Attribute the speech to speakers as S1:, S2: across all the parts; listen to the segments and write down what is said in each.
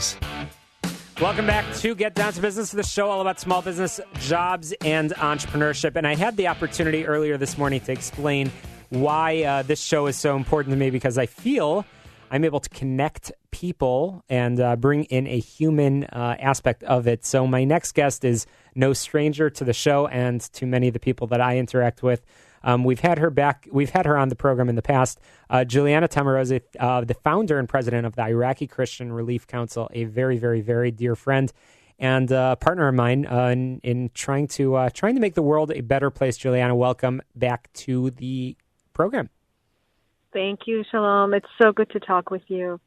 S1: Stories.
S2: Welcome back to Get Down to Business, the show all about small business, jobs, and entrepreneurship. And I had the opportunity earlier this morning to explain why this show is so important to me, because I feel I'm able to connect people and bring in a human aspect of it. So my next guest is no stranger to the show and to many of the people that I interact with. We've had her back. We've had her on the program in the past. Juliana Taimoorazy, the founder and president of the Iraqi Christian Relief Council, a very, very, very dear friend and partner of mine in trying to make the world a better place. Juliana, welcome back to the program.
S3: Thank you, Shalom. It's so good to talk with you.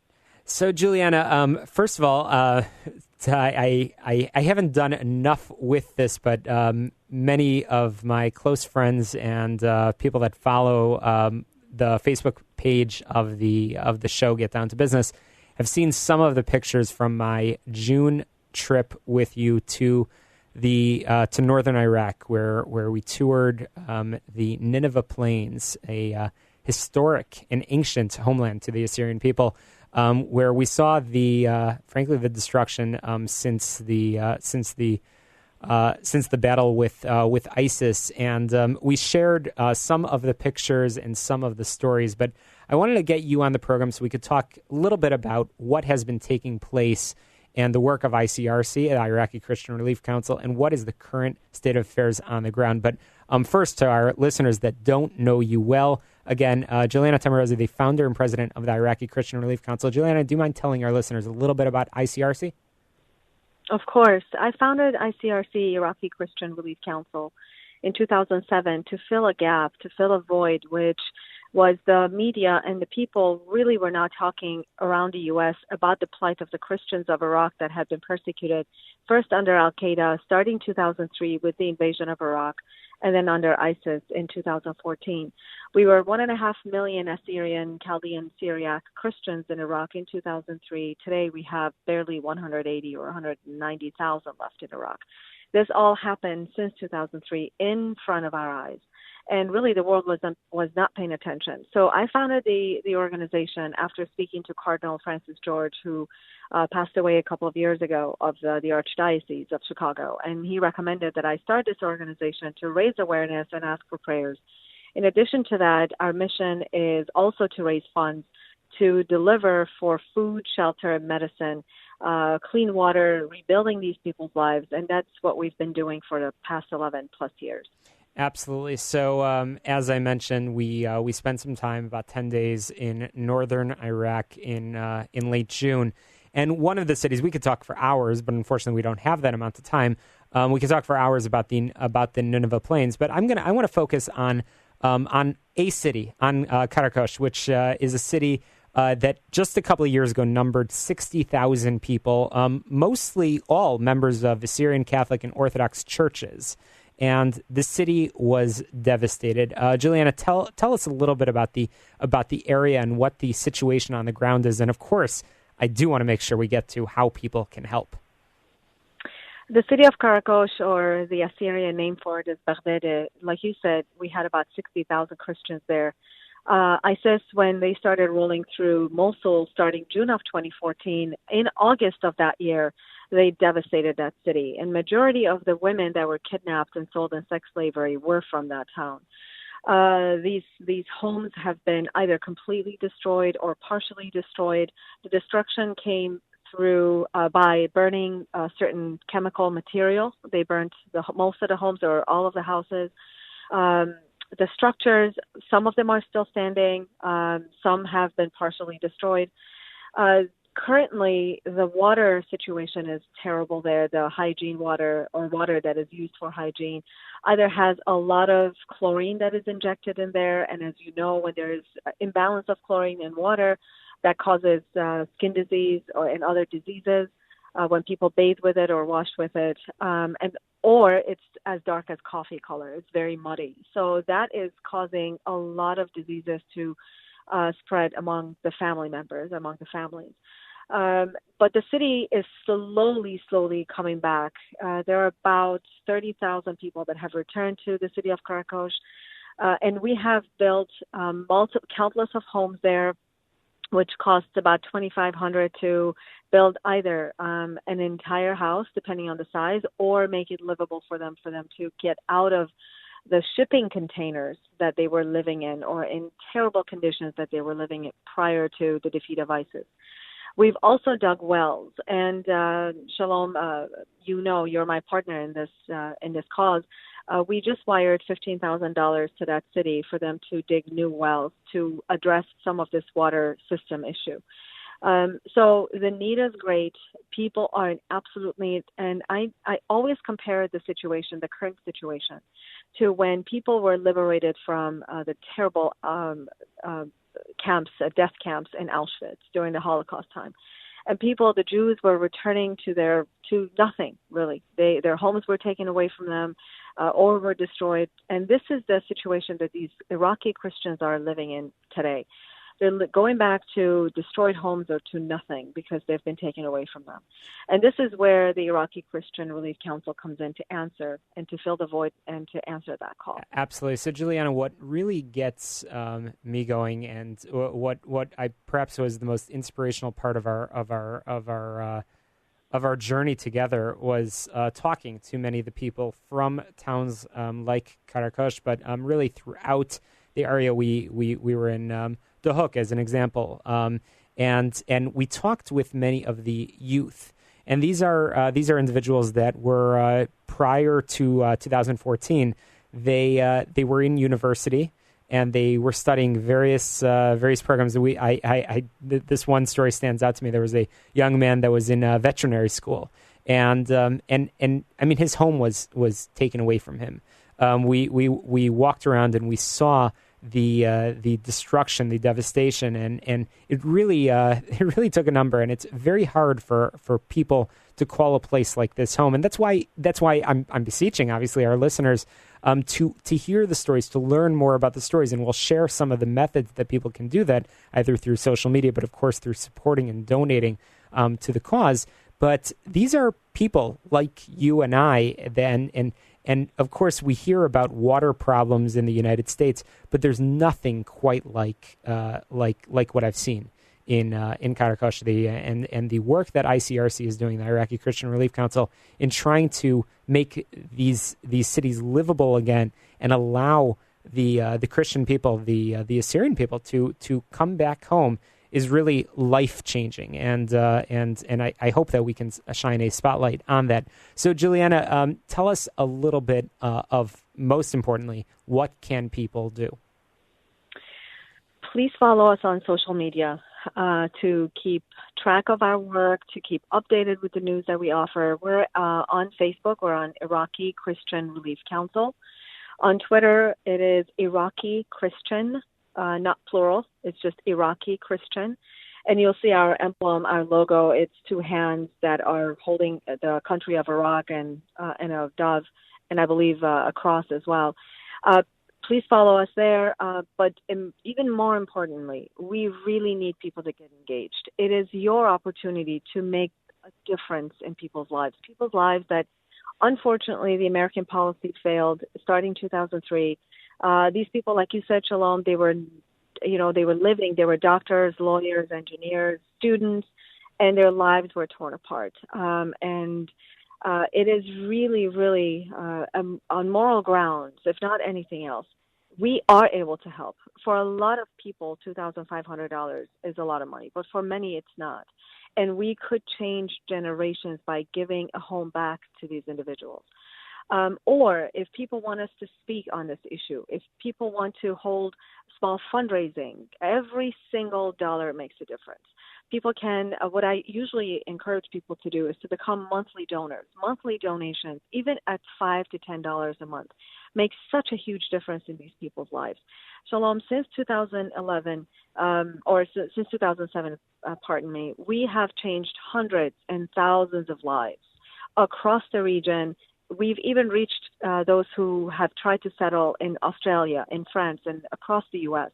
S2: So, Juliana, first of all, I haven't done enough with this, but many of my close friends and people that follow the Facebook page of the show, Get Down to Business, have seen some of the pictures from my June trip with you to northern Iraq, where we toured the Nineveh Plains, a historic and ancient homeland to the Assyrian people, where we saw frankly the destruction since the battle with ISIS, and we shared some of the pictures and some of the stories. But I wanted to get you on the program so we could talk a little bit about what has been taking place and the work of ICRC, the Iraqi Christian Relief Council, and what is the current state of affairs on the ground. But first, to our listeners that don't know you well, again, Juliana Taimoorazy, the founder and president of the Iraqi Christian Relief Council. Juliana, do you mind telling our listeners a little bit about ICRC?
S3: Of course. I founded ICRC, Iraqi Christian Relief Council, in 2007 to fill a gap, to fill a void, which was the media and the people really were not talking around the U.S. about the plight of the Christians of Iraq that had been persecuted, first under Al-Qaeda, starting 2003 with the invasion of Iraq, and then under ISIS in 2014. We were 1.5 million Assyrian, Chaldean, Syriac Christians in Iraq in 2003. Today we have barely 180 or 190,000 left in Iraq. This all happened since 2003 in front of our eyes. And really, the world was not paying attention. So I founded the organization after speaking to Cardinal Francis George, who passed away a couple of years ago, of the Archdiocese of Chicago. And he recommended that I start this organization to raise awareness and ask for prayers. In addition to that, our mission is also to raise funds to deliver for food, shelter, medicine, clean water, rebuilding these people's lives. And that's what we've been doing for the past 11 plus years.
S2: Absolutely. So, as I mentioned, we spent some time, about 10 days, in northern Iraq in late June. And one of the cities, we could talk for hours, but unfortunately we don't have that amount of time. We could talk for hours about the Nineveh Plains, but I want to focus on a city, on Karkos, which is a city that just a couple of years ago numbered 60,000 people, mostly all members of Assyrian Catholic and Orthodox churches. And the city was devastated. Juliana, tell us a little bit about the area and what the situation on the ground is. And of course, I do want to make sure we get to how people can help.
S3: The city of Karkos, or the Assyrian name for it is Baghdad. Like you said, we had about 60,000 Christians there. ISIS, when they started rolling through Mosul starting June of 2014, in August of that year, they devastated that city. And majority of the women that were kidnapped and sold in sex slavery were from that town. These homes have been either completely destroyed or partially destroyed. The destruction came through by burning certain chemical material. They burnt most of the homes or all of the houses. The structures, some of them are still standing. Some have been partially destroyed. Currently, the water situation is terrible there. The hygiene water, or water that is used for hygiene, either has a lot of chlorine that is injected in there. And as you know, when there is imbalance of chlorine in water, that causes skin disease and other diseases when people bathe with it or wash with it. Or it's as dark as coffee color. It's very muddy. So that is causing a lot of diseases to spread among the family members, among the families. But the city is slowly coming back. There are about 30,000 people that have returned to the city of Karkos, and we have built countless of homes there. which costs about $2,500 to build either an entire house, depending on the size, or make it livable for them to get out of the shipping containers that they were living in, or in terrible conditions that they were living in prior to the defeat of ISIS. We've also dug wells, and Shalom, you're my partner in this cause. We just wired $15,000 to that city for them to dig new wells to address some of this water system issue. So the need is great. People are in absolute need. And I always compare the current situation, to when people were liberated from the terrible camps, death camps in Auschwitz during the Holocaust time. And the Jews were returning to nothing, really. Their homes were taken away from them or were destroyed. And this is the situation that these Iraqi Christians are living in today. They're going back to destroyed homes or to nothing because they've been taken away from them. And this is where the Iraqi Christian Relief Council comes in to answer and to fill the void and to answer that call.
S2: Absolutely. So, Juliana, what really gets me going, and what I perhaps was the most inspirational part of our journey together, was talking to many of the people from towns like Karkos, but really throughout the area we were in. The Hook, as an example, and we talked with many of the youth, and these are individuals that were prior to 2014. They were in university and they were studying various programs. This one story stands out to me. There was a young man that was in veterinary school, and I mean, his home was taken away from him. We walked around and we saw the destruction, the devastation, and it really took a number. And it's very hard for people to call a place like this home. And that's why I'm beseeching, obviously, our listeners to hear the stories, to learn more about the stories, and we'll share some of the methods that people can do that, either through social media, but of course through supporting and donating to the cause. But these are people like you and I, and of course, we hear about water problems in the United States, but there's nothing quite like what I've seen in Karkos, and the work that ICRC is doing, the Iraqi Christian Relief Council, in trying to make these cities livable again and allow the Christian people, the Assyrian people, to come back home, is really life-changing, and I hope that we can shine a spotlight on that. So, Juliana, tell us a little bit of, most importantly, what can people do? Please
S3: follow us on social media to keep track of our work, to keep updated with the news that we offer. We're on Facebook. We're on Iraqi Christian Relief Council. On Twitter, it is Iraqi Christian, not plural. It's just Iraqi Christian. And you'll see our emblem, our logo. It's two hands that are holding the country of Iraq and a dove, and I believe a cross as well. Please follow us there. But even more importantly, we really need people to get engaged. It is your opportunity to make a difference in people's lives that, unfortunately, the American policy failed starting 2003. These people, like you said, Shalom, they were doctors, lawyers, engineers, students, and their lives were torn apart. And it is really, really on moral grounds, if not anything else, we are able to help. For a lot of people, $2,500 is a lot of money, but for many, it's not. And we could change generations by giving a home back to these individuals. Or if people want us to speak on this issue, if people want to hold small fundraising, every single dollar makes a difference. People can, what I usually encourage people to do is to become monthly donors. Monthly donations, even at $5 to $10 a month, makes such a huge difference in these people's lives. Shalom, since 2011, since 2007, we have changed hundreds and thousands of lives across the region. We've even reached those who have tried to settle in Australia, in France, and across the U.S.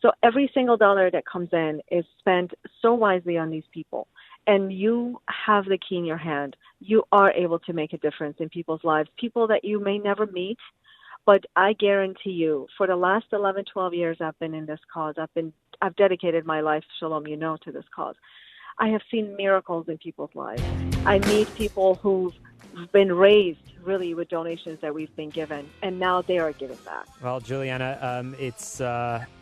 S3: So every single dollar that comes in is spent so wisely on these people. And you have the key in your hand. You are able to make a difference in people's lives, people that you may never meet. But I guarantee you, for the last 11, 12 years I've been in this cause, I've been I've dedicated my life, Shalom, to this cause. I have seen miracles in people's lives. I meet people who've been raised really with donations that we've been given, and now they are giving back.
S2: Well, Juliana,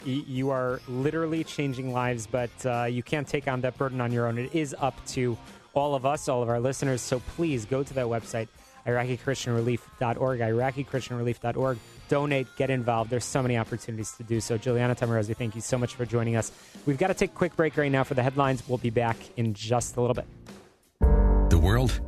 S2: you are literally changing lives, but you can't take on that burden on your own. It is up to all of us, all of our listeners, so please go to that website, IraqiChristianRelief.org, IraqiChristianRelief.org. Donate, get involved. There's so many opportunities to do so. Juliana, Taimoorazy, thank you so much for joining us. We've got to take a quick break right now for the headlines. We'll be back in just a little bit.
S1: The world